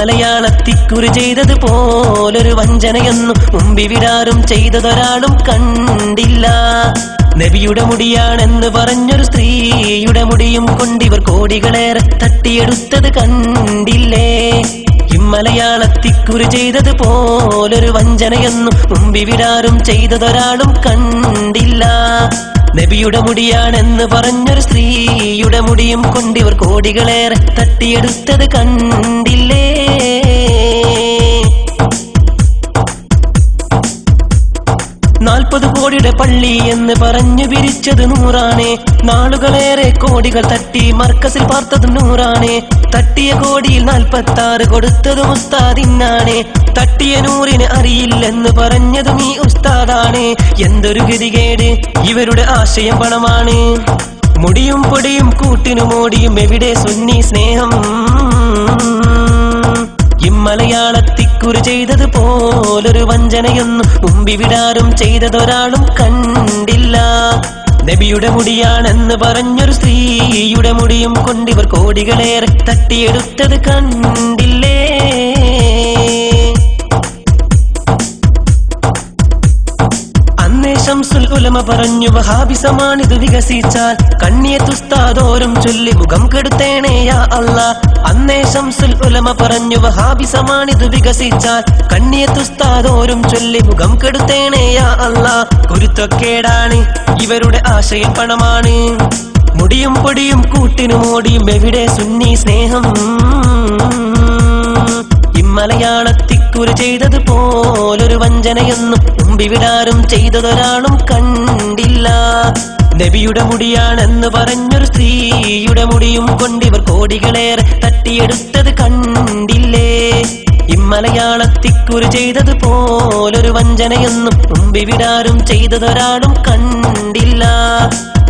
ഇമ്മലയാളത്തിക്കുറി ചെയ്തതുപോലൊരു വഞ്ചനയൊന്നും മുമ്പിവിടാരും ചെയ്തതൊരാളും കണ്ടില്ല. നബിയുടെ മുടിയാണെന്ന് പറഞ്ഞൊരു സ്ത്രീയുടെ മുടിയും കൊണ്ടിവർ കോടികളേറെ തട്ടിയെടുത്തത് കണ്ടില്ലേ? ഇമ്മലയാളത്തിക്കുറി ചെയ്തതുപോലൊരു വഞ്ചനയൊന്നും മുമ്പിവിടാരും ചെയ്തതൊരാളും കണ്ടില്ല. നബിയുടെ മുടിയാണെന്ന് പറഞ്ഞൊരു സ്ത്രീയുടെ മുടിയും കൊണ്ടിവർ കോടികളേറെ തട്ടിയെടുത്തത് കണ്ടില്ലേ? 40 കോടിയുടെ പള്ളി എന്ന് പറഞ്ഞു പിരിച്ചത് നൂറാണേ. നാളുകളേറെ കോടികൾ തട്ടി മർക്കസിൽ പാർത്തതും നൂറാണേ. തട്ടിയ കോടിയിൽ 46 കൊടുത്തതും ഉസ്താദിനാണേ. തട്ടിയ നൂറിന് അറിയില്ലെന്ന് പറഞ്ഞതും ഈ ഉസ്താദാണേ. എന്തൊരു ഗതികേട്, ഇവരുടെ ആശയം പണമാണ്. മുടിയും പൊടിയും കൂട്ടിനു മോടിയും എവിടെ സുന്നി സ്നേഹം? ഇമ്മലയാളത്തിക്കുറി ചെയ്തതുപോലൊരു വഞ്ചനയൊന്നും മുമ്പിവിടാരും ചെയ്തതൊരാളും കണ്ടില്ല. നബിയുടെ മുടിയാണെന്ന് പറഞ്ഞൊരു സ്ത്രീയുടെ മുടിയും കൊണ്ടിവർ കോടികളേറെ തട്ടിയെടുത്തത് കണ്ടില്ലേ? ശംസുൽ ഉലമ പറഞ്ഞു വഹാബിസമാണിത് വികസിച്ചാൽ കണ്ണിയത്തുസ്താദോരും ചൊല്ലി മുഖം കെടുത്തേണേ യാ അല്ലാ. അന്നേ ശംസുൽ ഉലമ പറഞ്ഞു വഹാബിസമാണിത് വികസിച്ചാൽ കണ്ണിയത്തുസ്താദോരും ചൊല്ലി മുഖം കെടുത്തേണേ യാ അല്ലാ. കുരുത്തക്കേടാണ്, ഇവരുടെ ആശയം പണമാണ്. മുടിയും പൊടിയും കൂട്ടിനു മോടിയും എവിടെ സുന്നി സ്നേഹം? ഇമ്മലയാളത്തിക്കുറി ചെയ്തതുപോലൊരു വഞ്ചനയൊന്നും മുമ്പിവിടാരും ചെയ്തതൊരാളും കണ്ടില്ല. നബിയുടെ മുടിയാണെന്ന് പറഞ്ഞൊരു സ്ത്രീയുടെ മുടിയും കൊണ്ടിവർ കോടികളേറെ തട്ടിയെടുത്തത് കണ്ടില്ലേ? ഇമ്മലയാളത്തിക്കുറി ചെയ്തതുപോലൊരു വഞ്ചനയൊന്നും മുമ്പിവിടാരും ചെയ്തതൊരാളും കണ്ടില്ല.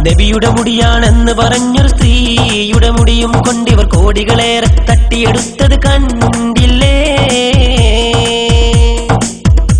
നബിയുടെ മുടിയാണെന്ന് പറഞ്ഞൊരു സ്ത്രീയുടെ മുടിയും കൊണ്ടിവർ കോടികളേറെ തട്ടിയെടുത്തത് കണ്ടില്ലേ?